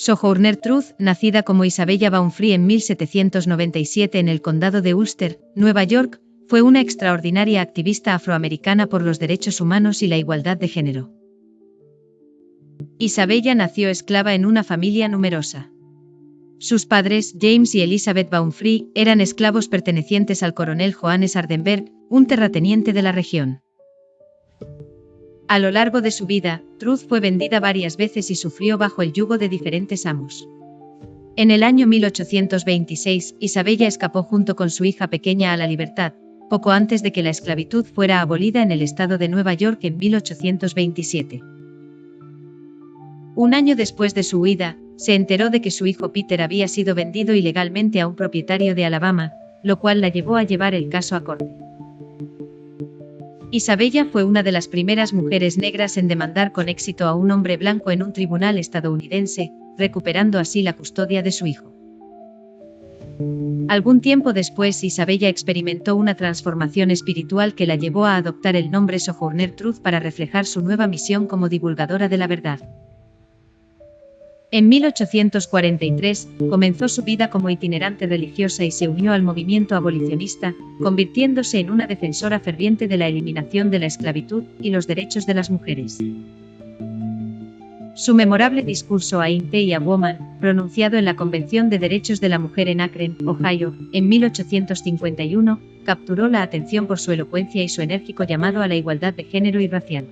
Sojourner Truth, nacida como Isabella Baumfree en 1797 en el condado de Ulster, Nueva York, fue una extraordinaria activista afroamericana por los derechos humanos y la igualdad de género. Isabella nació esclava en una familia numerosa. Sus padres, James y Elizabeth Baumfree, eran esclavos pertenecientes al coronel Johannes Hardenberg, un terrateniente de la región. A lo largo de su vida, Truth fue vendida varias veces y sufrió bajo el yugo de diferentes amos. En el año 1826, Isabella escapó junto con su hija pequeña a la libertad, poco antes de que la esclavitud fuera abolida en el estado de Nueva York en 1827. Un año después de su huida, se enteró de que su hijo Peter había sido vendido ilegalmente a un propietario de Alabama, lo cual la llevó a llevar el caso a corte. Isabella fue una de las primeras mujeres negras en demandar con éxito a un hombre blanco en un tribunal estadounidense, recuperando así la custodia de su hijo. Algún tiempo después, Isabella experimentó una transformación espiritual que la llevó a adoptar el nombre Sojourner Truth para reflejar su nueva misión como divulgadora de la verdad. En 1843, comenzó su vida como itinerante religiosa y se unió al movimiento abolicionista, convirtiéndose en una defensora ferviente de la eliminación de la esclavitud y los derechos de las mujeres. Su memorable discurso Ain't I a Woman, pronunciado en la Convención de Derechos de la Mujer en Akron, Ohio, en 1851, capturó la atención por su elocuencia y su enérgico llamado a la igualdad de género y racial.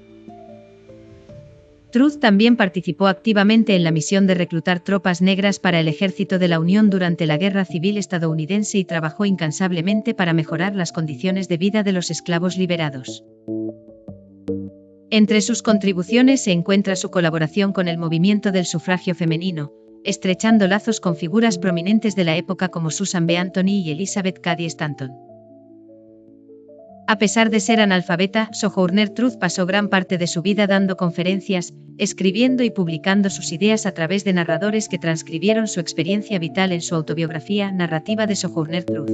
Truth también participó activamente en la misión de reclutar tropas negras para el ejército de la Unión durante la Guerra Civil estadounidense y trabajó incansablemente para mejorar las condiciones de vida de los esclavos liberados. Entre sus contribuciones se encuentra su colaboración con el movimiento del sufragio femenino, estrechando lazos con figuras prominentes de la época como Susan B. Anthony y Elizabeth Cady Stanton. A pesar de ser analfabeta, Sojourner Truth pasó gran parte de su vida dando conferencias, escribiendo y publicando sus ideas a través de narradores que transcribieron su experiencia vital en su autobiografía narrativa de Sojourner Truth.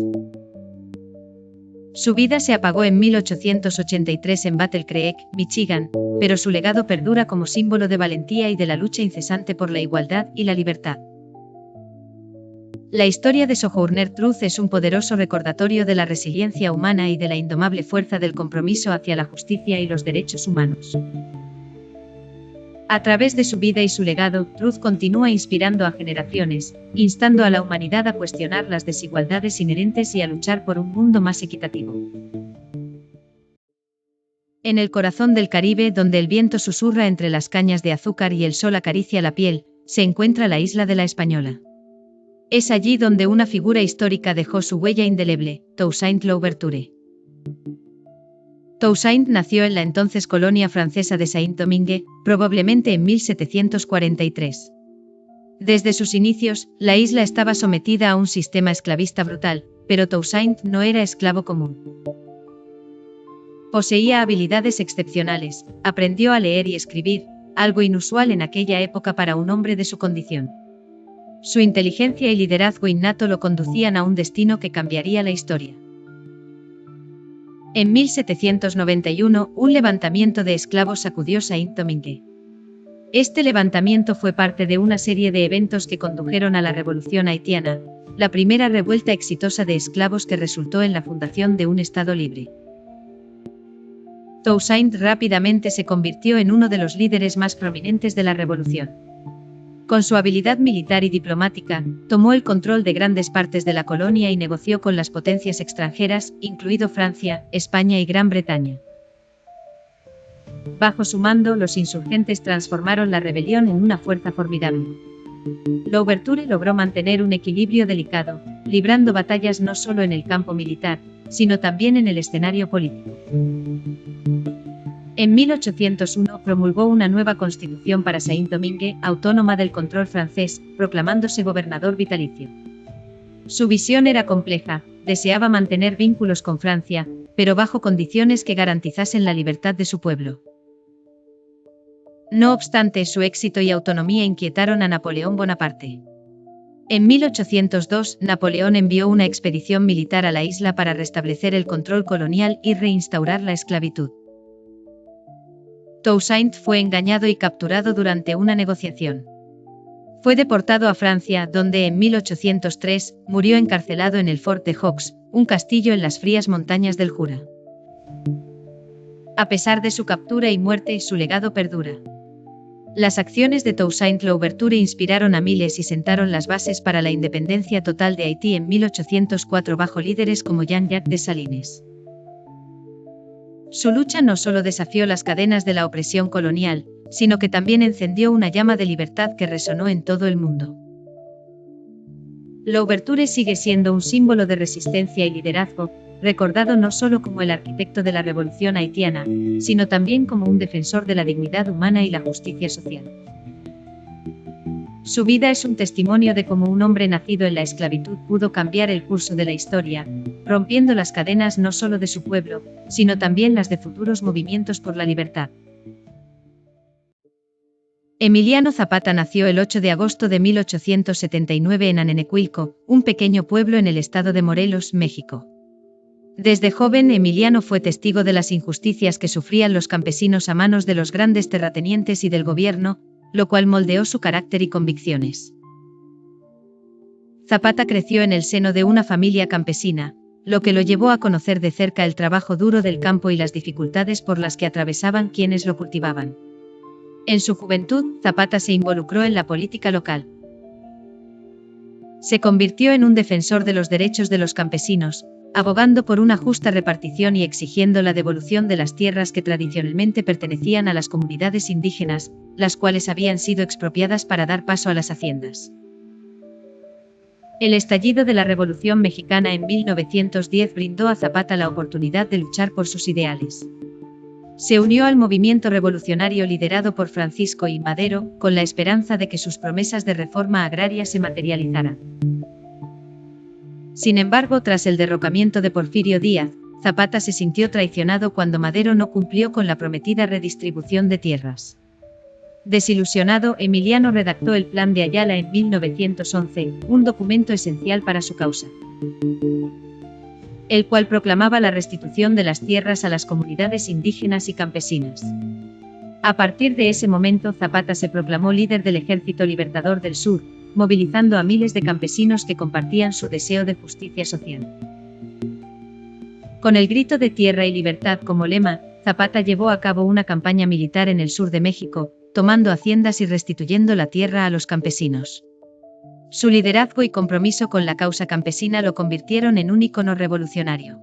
Su vida se apagó en 1883 en Battle Creek, Michigan, pero su legado perdura como símbolo de valentía y de la lucha incesante por la igualdad y la libertad. La historia de Sojourner Truth es un poderoso recordatorio de la resiliencia humana y de la indomable fuerza del compromiso hacia la justicia y los derechos humanos. A través de su vida y su legado, Truth continúa inspirando a generaciones, instando a la humanidad a cuestionar las desigualdades inherentes y a luchar por un mundo más equitativo. En el corazón del Caribe, donde el viento susurra entre las cañas de azúcar y el sol acaricia la piel, se encuentra la isla de la Española. Es allí donde una figura histórica dejó su huella indeleble, Toussaint Louverture. Toussaint nació en la entonces colonia francesa de Saint-Domingue, probablemente en 1743. Desde sus inicios, la isla estaba sometida a un sistema esclavista brutal, pero Toussaint no era esclavo común. Poseía habilidades excepcionales, aprendió a leer y escribir, algo inusual en aquella época para un hombre de su condición. Su inteligencia y liderazgo innato lo conducían a un destino que cambiaría la historia. En 1791, un levantamiento de esclavos sacudió Saint-Domingue. Este levantamiento fue parte de una serie de eventos que condujeron a la Revolución Haitiana, la primera revuelta exitosa de esclavos que resultó en la fundación de un Estado libre. Toussaint rápidamente se convirtió en uno de los líderes más prominentes de la revolución. Con su habilidad militar y diplomática, tomó el control de grandes partes de la colonia y negoció con las potencias extranjeras, incluido Francia, España y Gran Bretaña. Bajo su mando, los insurgentes transformaron la rebelión en una fuerza formidable. Louverture logró mantener un equilibrio delicado, librando batallas no solo en el campo militar, sino también en el escenario político. En 1801 promulgó una nueva constitución para Saint-Domingue, autónoma del control francés, proclamándose gobernador vitalicio. Su visión era compleja, deseaba mantener vínculos con Francia, pero bajo condiciones que garantizasen la libertad de su pueblo. No obstante, su éxito y autonomía inquietaron a Napoleón Bonaparte. En 1802, Napoleón envió una expedición militar a la isla para restablecer el control colonial y reinstaurar la esclavitud. Toussaint fue engañado y capturado durante una negociación. Fue deportado a Francia, donde en 1803 murió encarcelado en el Fort de Haux, un castillo en las frías montañas del Jura. A pesar de su captura y muerte, su legado perdura. Las acciones de Toussaint Louverture inspiraron a miles y sentaron las bases para la independencia total de Haití en 1804 bajo líderes como Jean-Jacques Dessalines. Su lucha no solo desafió las cadenas de la opresión colonial, sino que también encendió una llama de libertad que resonó en todo el mundo. Louverture sigue siendo un símbolo de resistencia y liderazgo, recordado no solo como el arquitecto de la revolución haitiana, sino también como un defensor de la dignidad humana y la justicia social. Su vida es un testimonio de cómo un hombre nacido en la esclavitud pudo cambiar el curso de la historia, rompiendo las cadenas no solo de su pueblo, sino también las de futuros movimientos por la libertad. Emiliano Zapata nació el 8 de agosto de 1879 en Anenecuilco, un pequeño pueblo en el estado de Morelos, México. Desde joven, Emiliano fue testigo de las injusticias que sufrían los campesinos a manos de los grandes terratenientes y del gobierno, lo cual moldeó su carácter y convicciones. Zapata creció en el seno de una familia campesina, lo que lo llevó a conocer de cerca el trabajo duro del campo y las dificultades por las que atravesaban quienes lo cultivaban. En su juventud, Zapata se involucró en la política local. Se convirtió en un defensor de los derechos de los campesinos, abogando por una justa repartición y exigiendo la devolución de las tierras que tradicionalmente pertenecían a las comunidades indígenas, las cuales habían sido expropiadas para dar paso a las haciendas. El estallido de la Revolución Mexicana en 1910 brindó a Zapata la oportunidad de luchar por sus ideales. Se unió al movimiento revolucionario liderado por Francisco I. Madero, con la esperanza de que sus promesas de reforma agraria se materializaran. Sin embargo, tras el derrocamiento de Porfirio Díaz, Zapata se sintió traicionado cuando Madero no cumplió con la prometida redistribución de tierras. Desilusionado, Emiliano redactó el Plan de Ayala en 1911, un documento esencial para su causa, el cual proclamaba la restitución de las tierras a las comunidades indígenas y campesinas. A partir de ese momento, Zapata se proclamó líder del Ejército Libertador del Sur, movilizando a miles de campesinos que compartían su deseo de justicia social. Con el grito de tierra y libertad como lema, Zapata llevó a cabo una campaña militar en el sur de México, tomando haciendas y restituyendo la tierra a los campesinos. Su liderazgo y compromiso con la causa campesina lo convirtieron en un ícono revolucionario.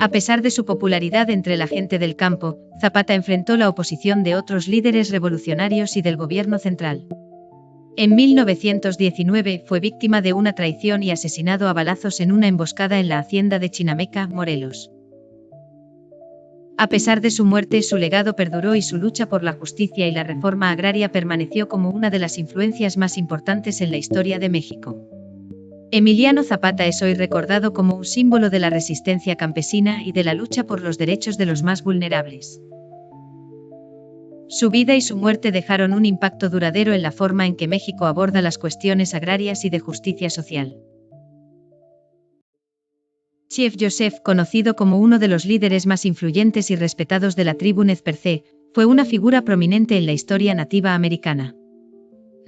A pesar de su popularidad entre la gente del campo, Zapata enfrentó la oposición de otros líderes revolucionarios y del gobierno central. En 1919 fue víctima de una traición y asesinado a balazos en una emboscada en la hacienda de Chinameca, Morelos. A pesar de su muerte, su legado perduró y su lucha por la justicia y la reforma agraria permaneció como una de las influencias más importantes en la historia de México. Emiliano Zapata es hoy recordado como un símbolo de la resistencia campesina y de la lucha por los derechos de los más vulnerables. Su vida y su muerte dejaron un impacto duradero en la forma en que México aborda las cuestiones agrarias y de justicia social. Chief Joseph, conocido como uno de los líderes más influyentes y respetados de la tribu Nez Percé, fue una figura prominente en la historia nativa americana.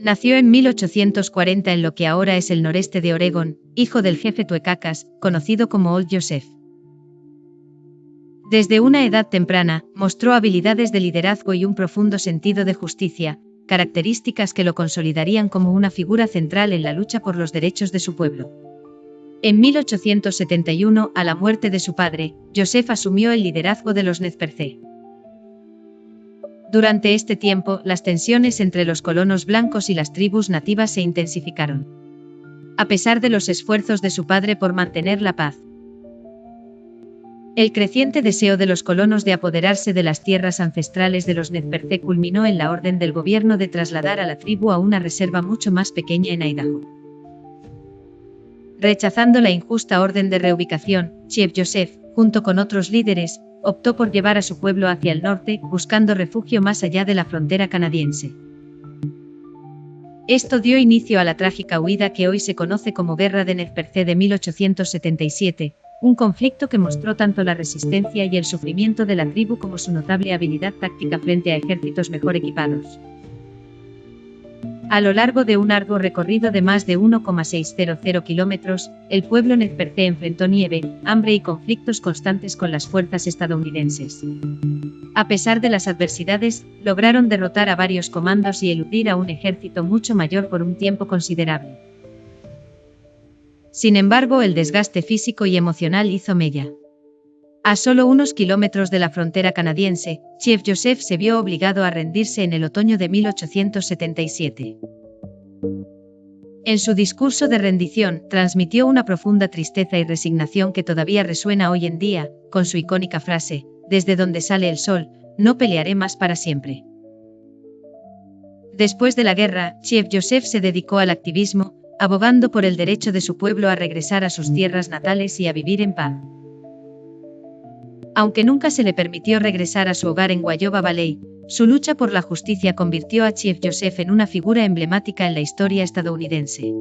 Nació en 1840 en lo que ahora es el noreste de Oregón, hijo del jefe Tuecacas, conocido como Old Joseph. Desde una edad temprana, mostró habilidades de liderazgo y un profundo sentido de justicia, características que lo consolidarían como una figura central en la lucha por los derechos de su pueblo. En 1871, a la muerte de su padre, Joseph asumió el liderazgo de los Nez Percé. Durante este tiempo, las tensiones entre los colonos blancos y las tribus nativas se intensificaron. A pesar de los esfuerzos de su padre por mantener la paz, el creciente deseo de los colonos de apoderarse de las tierras ancestrales de los Nez Percé culminó en la orden del gobierno de trasladar a la tribu a una reserva mucho más pequeña en Idaho. Rechazando la injusta orden de reubicación, Chief Joseph, junto con otros líderes, optó por llevar a su pueblo hacia el norte, buscando refugio más allá de la frontera canadiense. Esto dio inicio a la trágica huida que hoy se conoce como Guerra de Nez Percé de 1877, un conflicto que mostró tanto la resistencia y el sufrimiento de la tribu como su notable habilidad táctica frente a ejércitos mejor equipados. A lo largo de un arduo recorrido de más de 1,600 kilómetros, el pueblo Nez Percé enfrentó nieve, hambre y conflictos constantes con las fuerzas estadounidenses. A pesar de las adversidades, lograron derrotar a varios comandos y eludir a un ejército mucho mayor por un tiempo considerable. Sin embargo, el desgaste físico y emocional hizo mella. A solo unos kilómetros de la frontera canadiense, Chief Joseph se vio obligado a rendirse en el otoño de 1877. En su discurso de rendición, transmitió una profunda tristeza y resignación que todavía resuena hoy en día, con su icónica frase: "Desde donde sale el sol, no pelearé más para siempre". Después de la guerra, Chief Joseph se dedicó al activismo, abogando por el derecho de su pueblo a regresar a sus tierras natales y a vivir en paz. Aunque nunca se le permitió regresar a su hogar en Guayoba Valley, su lucha por la justicia convirtió a Chief Joseph en una figura emblemática en la historia estadounidense.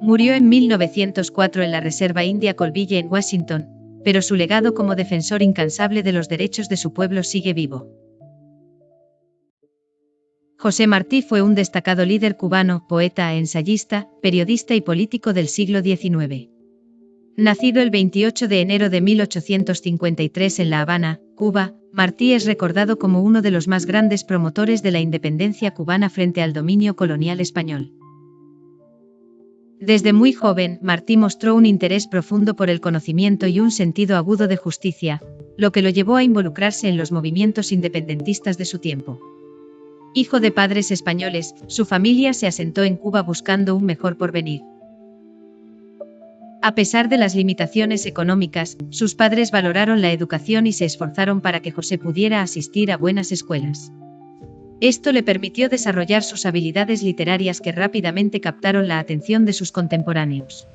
Murió en 1904 en la Reserva India Colville en Washington, pero su legado como defensor incansable de los derechos de su pueblo sigue vivo. José Martí fue un destacado líder cubano, poeta, ensayista, periodista y político del siglo XIX. Nacido el 28 de enero de 1853 en La Habana, Cuba, Martí es recordado como uno de los más grandes promotores de la independencia cubana frente al dominio colonial español. Desde muy joven, Martí mostró un interés profundo por el conocimiento y un sentido agudo de justicia, lo que lo llevó a involucrarse en los movimientos independentistas de su tiempo. Hijo de padres españoles, su familia se asentó en Cuba buscando un mejor porvenir. A pesar de las limitaciones económicas, sus padres valoraron la educación y se esforzaron para que José pudiera asistir a buenas escuelas. Esto le permitió desarrollar sus habilidades literarias que rápidamente captaron la atención de sus contemporáneos.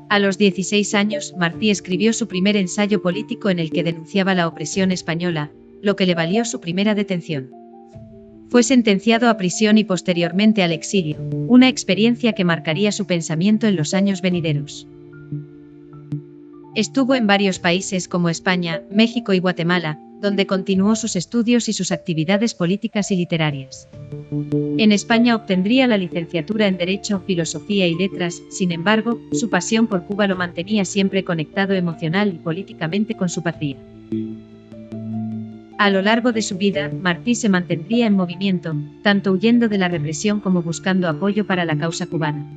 A los 16 años, Martí escribió su primer ensayo político en el que denunciaba la opresión española, lo que le valió su primera detención. Fue sentenciado a prisión y posteriormente al exilio, una experiencia que marcaría su pensamiento en los años venideros. Estuvo en varios países como España, México y Guatemala, donde continuó sus estudios y sus actividades políticas y literarias. En España obtendría la licenciatura en Derecho, Filosofía y Letras, sin embargo, su pasión por Cuba lo mantenía siempre conectado emocional y políticamente con su patria. A lo largo de su vida, Martí se mantendría en movimiento, tanto huyendo de la represión como buscando apoyo para la causa cubana.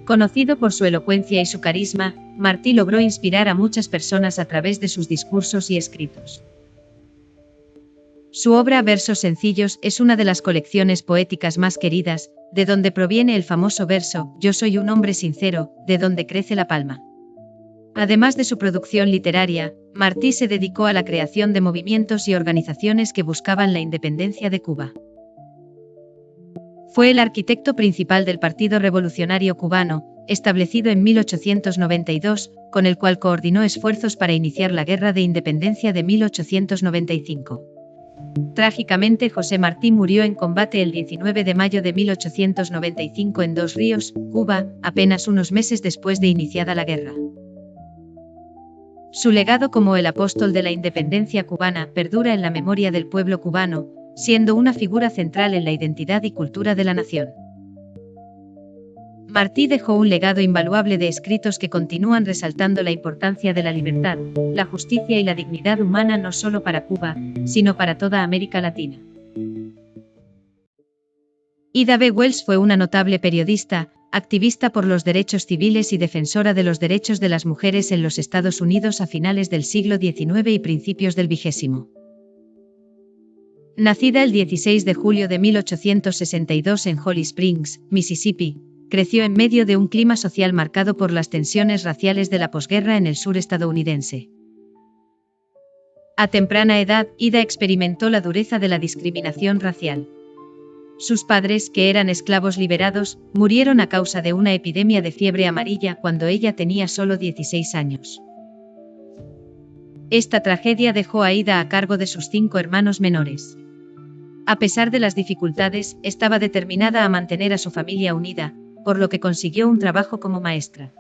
Conocido por su elocuencia y su carisma, Martí logró inspirar a muchas personas a través de sus discursos y escritos. Su obra Versos sencillos es una de las colecciones poéticas más queridas, de donde proviene el famoso verso: "Yo soy un hombre sincero, de donde crece la palma". Además de su producción literaria, Martí se dedicó a la creación de movimientos y organizaciones que buscaban la independencia de Cuba. Fue el arquitecto principal del Partido Revolucionario Cubano, establecido en 1892, con el cual coordinó esfuerzos para iniciar la Guerra de Independencia de 1895. Trágicamente, José Martí murió en combate el 19 de mayo de 1895 en Dos Ríos, Cuba, apenas unos meses después de iniciada la guerra. Su legado como el apóstol de la independencia cubana perdura en la memoria del pueblo cubano, siendo una figura central en la identidad y cultura de la nación. Martí dejó un legado invaluable de escritos que continúan resaltando la importancia de la libertad, la justicia y la dignidad humana no solo para Cuba, sino para toda América Latina. Ida B. Wells fue una notable periodista, activista por los derechos civiles y defensora de los derechos de las mujeres en los Estados Unidos a finales del siglo XIX y principios del XX. Nacida el 16 de julio de 1862 en Holly Springs, Mississippi, creció en medio de un clima social marcado por las tensiones raciales de la posguerra en el sur estadounidense. A temprana edad, Ida experimentó la dureza de la discriminación racial. Sus padres, que eran esclavos liberados, murieron a causa de una epidemia de fiebre amarilla cuando ella tenía solo 16 años. Esta tragedia dejó a Ida a cargo de sus 5 hermanos menores. A pesar de las dificultades, estaba determinada a mantener a su familia unida, por lo que consiguió un trabajo como maestra.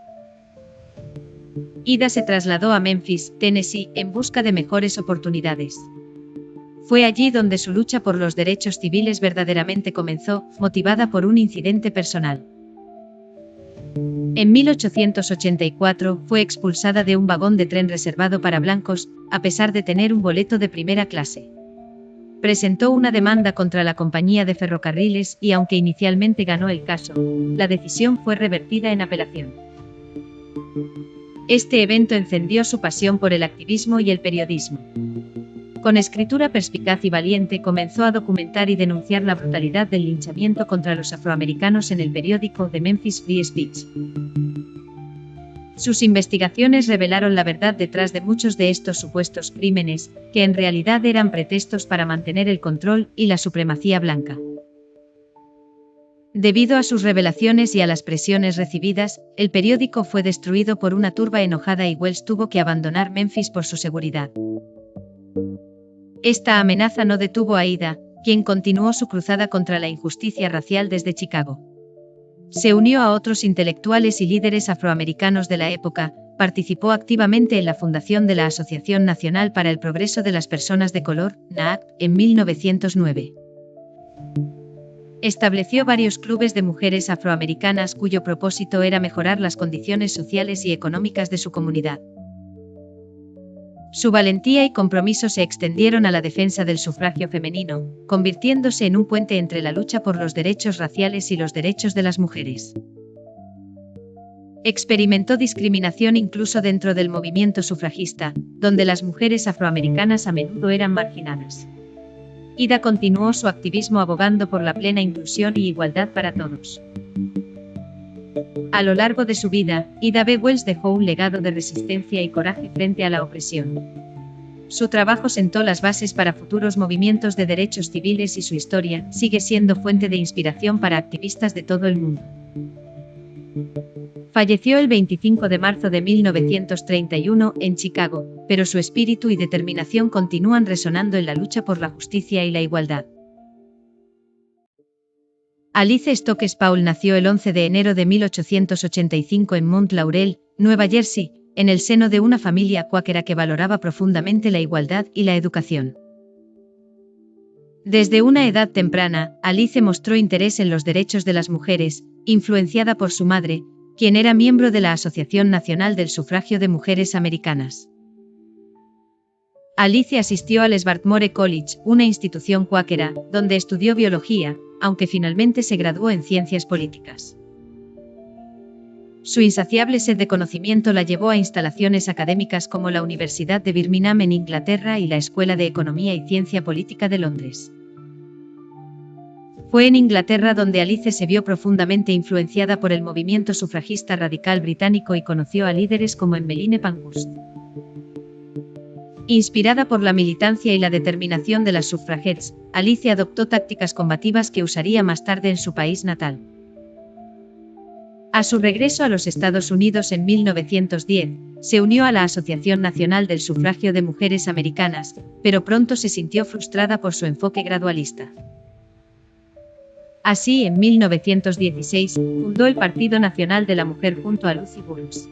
Ida se trasladó a Memphis, Tennessee, en busca de mejores oportunidades. Fue allí donde su lucha por los derechos civiles verdaderamente comenzó, motivada por un incidente personal. En 1884 fue expulsada de un vagón de tren reservado para blancos, a pesar de tener un boleto de primera clase. Presentó una demanda contra la compañía de ferrocarriles y aunque inicialmente ganó el caso, la decisión fue revertida en apelación. Este evento encendió su pasión por el activismo y el periodismo. Con escritura perspicaz y valiente comenzó a documentar y denunciar la brutalidad del linchamiento contra los afroamericanos en el periódico The Memphis Free Speech. Sus investigaciones revelaron la verdad detrás de muchos de estos supuestos crímenes, que en realidad eran pretextos para mantener el control y la supremacía blanca. Debido a sus revelaciones y a las presiones recibidas, el periódico fue destruido por una turba enojada y Wells tuvo que abandonar Memphis por su seguridad. Esta amenaza no detuvo a Ida, quien continuó su cruzada contra la injusticia racial desde Chicago. Se unió a otros intelectuales y líderes afroamericanos de la época, participó activamente en la fundación de la Asociación Nacional para el Progreso de las Personas de Color, NAACP, en 1909. Estableció varios clubes de mujeres afroamericanas cuyo propósito era mejorar las condiciones sociales y económicas de su comunidad. Su valentía y compromiso se extendieron a la defensa del sufragio femenino, convirtiéndose en un puente entre la lucha por los derechos raciales y los derechos de las mujeres. Experimentó discriminación incluso dentro del movimiento sufragista, donde las mujeres afroamericanas a menudo eran marginadas. Ida continuó su activismo abogando por la plena inclusión y igualdad para todos. A lo largo de su vida, Ida B. Wells dejó un legado de resistencia y coraje frente a la opresión. Su trabajo sentó las bases para futuros movimientos de derechos civiles y su historia sigue siendo fuente de inspiración para activistas de todo el mundo. Falleció el 25 de marzo de 1931 en Chicago, pero su espíritu y determinación continúan resonando en la lucha por la justicia y la igualdad. Alice Stokes Paul nació el 11 de enero de 1885 en Mount Laurel, Nueva Jersey, en el seno de una familia cuáquera que valoraba profundamente la igualdad y la educación. Desde una edad temprana, Alice mostró interés en los derechos de las mujeres, influenciada por su madre, quien era miembro de la Asociación Nacional del Sufragio de Mujeres Americanas. Alice asistió al Swarthmore College, una institución cuáquera, donde estudió biología, aunque finalmente se graduó en ciencias políticas. Su insaciable sed de conocimiento la llevó a instalaciones académicas como la Universidad de Birmingham en Inglaterra y la Escuela de Economía y Ciencia Política de Londres. Fue en Inglaterra donde Alice se vio profundamente influenciada por el movimiento sufragista radical británico y conoció a líderes como Emmeline Pankhurst. Inspirada por la militancia y la determinación de las sufragettes, Alice adoptó tácticas combativas que usaría más tarde en su país natal. A su regreso a los Estados Unidos en 1910, se unió a la Asociación Nacional del Sufragio de Mujeres Americanas, pero pronto se sintió frustrada por su enfoque gradualista. Así, en 1916, fundó el Partido Nacional de la Mujer junto a Lucy Burns.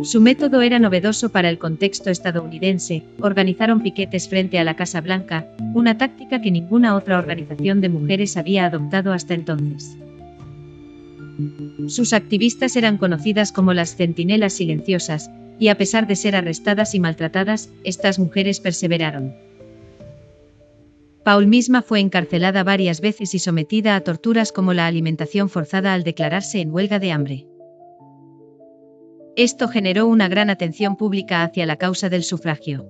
Su método era novedoso para el contexto estadounidense, organizaron piquetes frente a la Casa Blanca, una táctica que ninguna otra organización de mujeres había adoptado hasta entonces. Sus activistas eran conocidas como las centinelas silenciosas, y a pesar de ser arrestadas y maltratadas, estas mujeres perseveraron. Paul misma fue encarcelada varias veces y sometida a torturas como la alimentación forzada al declararse en huelga de hambre. Esto generó una gran atención pública hacia la causa del sufragio.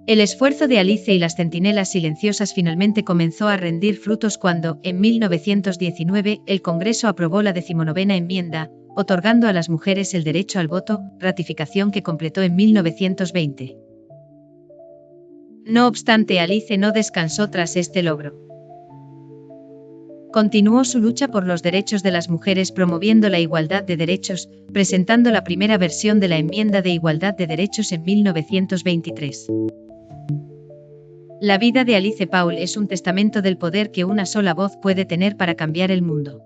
El esfuerzo de Alice y las centinelas silenciosas finalmente comenzó a rendir frutos cuando, en 1919, el Congreso aprobó la 19ª enmienda, otorgando a las mujeres el derecho al voto, ratificación que completó en 1920. No obstante, Alice no descansó tras este logro. Continuó su lucha por los derechos de las mujeres promoviendo la igualdad de derechos, presentando la primera versión de la Enmienda de Igualdad de Derechos en 1923. La vida de Alice Paul es un testamento del poder que una sola voz puede tener para cambiar el mundo.